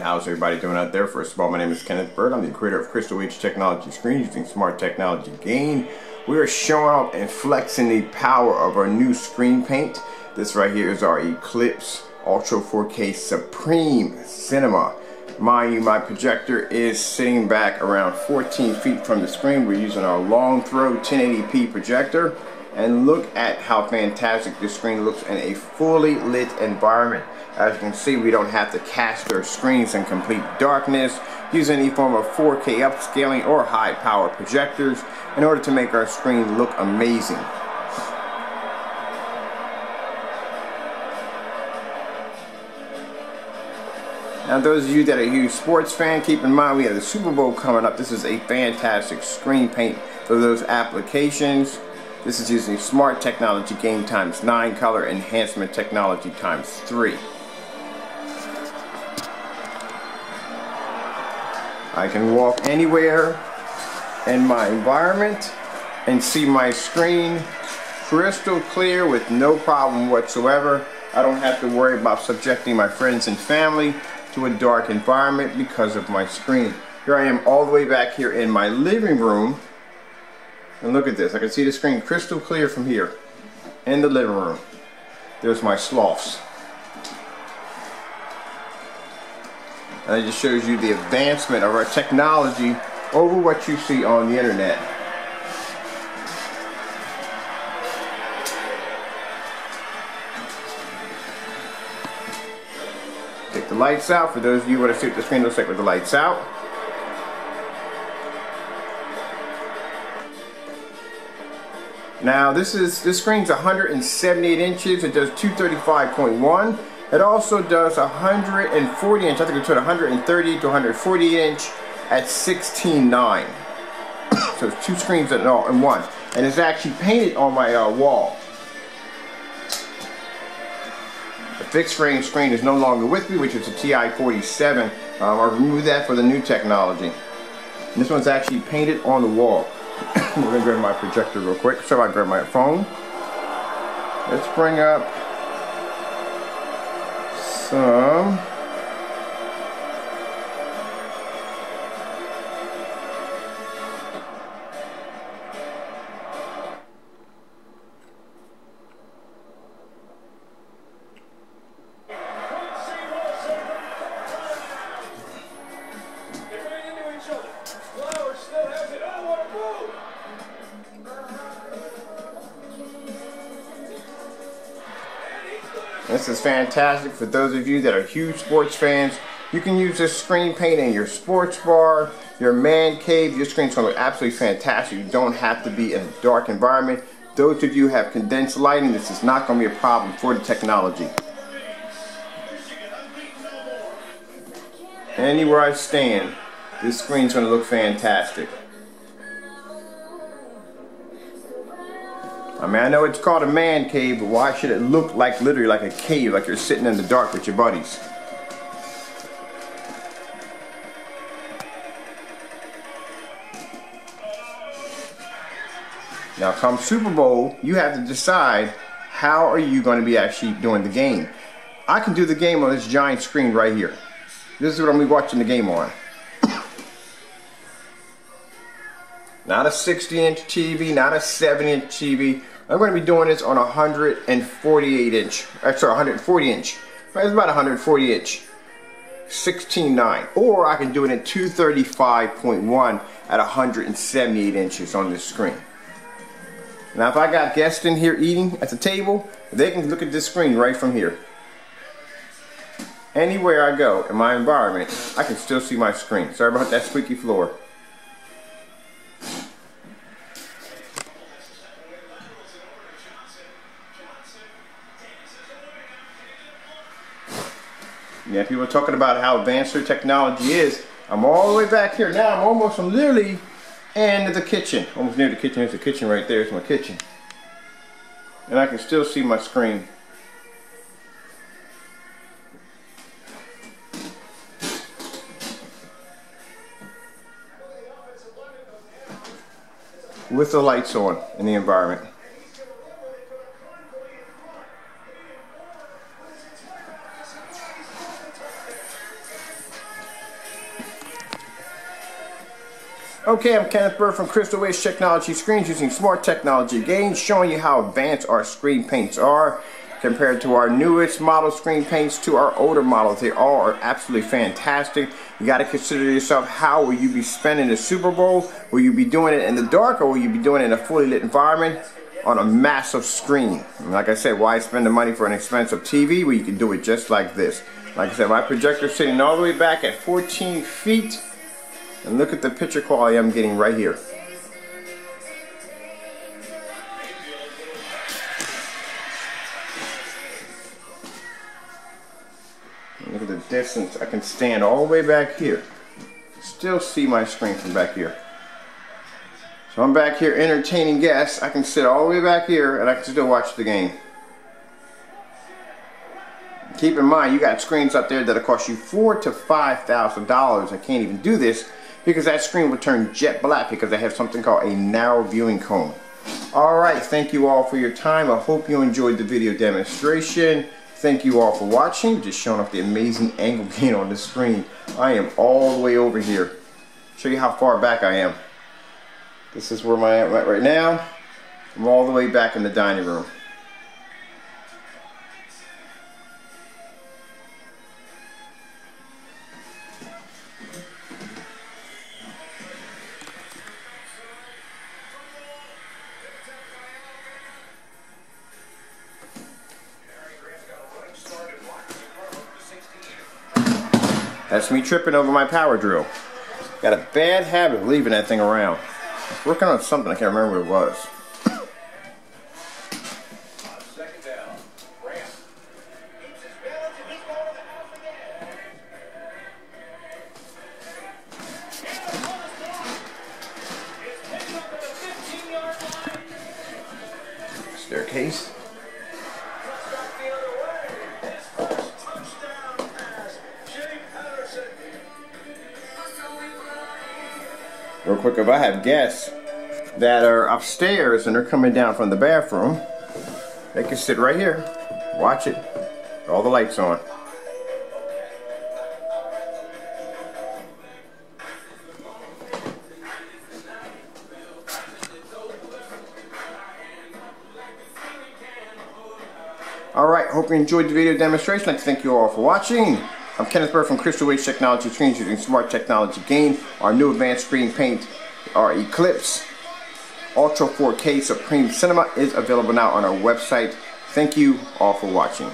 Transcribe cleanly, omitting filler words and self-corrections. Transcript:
how's everybody doing out there? First of all, my name is Kenneth Bird. I'm the creator of Crystal Age Technology Screens using smart technology gain. We are showing off and flexing the power of our new screen paint. This right here is our ECLIPSE Ultra 4K Supreme Cinema. Mind you, my projector is sitting back around 14 feet from the screen. We're using our long throw 1080p projector. And look at how fantastic this screen looks in a fully lit environment. As you can see, we don't have to cast our screens in complete darkness, use any form of 4K upscaling or high power projectors in order to make our screen look amazing. Now those of you that are a huge sports fan, keep in mind we have the Super Bowl coming up. This is a fantastic screen paint for those applications. This is using smart technology gain times 9, color enhancement technology times 3. I can walk anywhere in my environment and see my screen crystal clear with no problem whatsoever. I don't have to worry about subjecting my friends and family to a dark environment because of my screen. Here I am all the way back here in my living room. And look at this, I can see the screen crystal clear from here in the living room. There's my sloths. And it just shows you the advancement of our technology over what you see on the internet. Take the lights out for those of you who want to see what the screen looks like with the lights out. Now this screen's 178 inches. It does 235.1. It also does 140 inch. I think it's 130 to 140 inch at 16:9. So it's two screens in one, and it's actually painted on my wall. The fixed frame screen is no longer with me, which is a TI-47. I removed that for the new technology. And this one's actually painted on the wall. We're going to grab my projector real quick. So I grab my phone. Let's bring up some This is fantastic for those of you that are huge sports fans. You can use this screen paint in your sports bar, your man cave. Your screen's going to look absolutely fantastic. You don't have to be in a dark environment. Those of you who have condensed lighting, this is not going to be a problem for the technology. Anywhere I stand, this screen's going to look fantastic. I mean, I know it's called a man cave, but why should it look like literally like a cave, like you're sitting in the dark with your buddies? Now come Super Bowl, you have to decide how are you going to be actually doing the game. I can do the game on this giant screen right here. This is what I'm going to be watching the game on. Not a 60-inch TV, not a 70-inch TV. I'm going to be doing this on a 140 inch. It's about 140 inch. 16:9. Or I can do it in 235.1 at 178 inches on this screen. Now if I got guests in here eating at the table, they can look at this screen right from here. Anywhere I go in my environment, I can still see my screen. Sorry about that squeaky floor. Yeah, people are talking about how advanced their technology is. I'm all the way back here now. I'm literally in the kitchen. Almost near the kitchen. There's the kitchen right there. It's my kitchen. And I can still see my screen. With the lights on in the environment. Okay, I'm Kenneth Bird from Crystal Edge Technology Screens using smart technology gains, showing you how advanced our screen paints are compared to our newest model screen paints to our older models. They all are absolutely fantastic. You got to consider yourself, how will you be spending the Super Bowl? Will you be doing it in the dark, or will you be doing it in a fully lit environment on a massive screen? And like I said, why spend the money for an expensive TV when you can do it just like this? Like I said, my projector is sitting all the way back at 14 feet. And look at the picture quality I'm getting right here. Look at the distance. I can stand all the way back here. Still see my screen from back here. So I'm back here entertaining guests. I can sit all the way back here and I can still watch the game. Keep in mind, you got screens up there that'll cost you $4,000 to $5,000. I can't even do this because that screen will turn jet black because I have something called a narrow viewing cone. Alright, thank you all for your time. I hope you enjoyed the video demonstration. Thank you all for watching. Just showing off the amazing angle gain on the screen. I am all the way over here. Show you how far back I am. This is where I am right now. I'm all the way back in the dining room. That's me tripping over my power drill. Got a bad habit of leaving that thing around. I was working on something, I can't remember what it was. Staircase. Real quick, if I have guests that are upstairs and they're coming down from the bathroom, they can sit right here, watch it, all the lights on. Alright, hope you enjoyed the video demonstration. I'd like to thank you all for watching. I'm Kenneth Bird from Crystal Edge Technology Screens using smart technology gain. Our new advanced screen paint, our ECLIPSE Ultra 4K Supreme Cinema, is available now on our website. Thank you all for watching.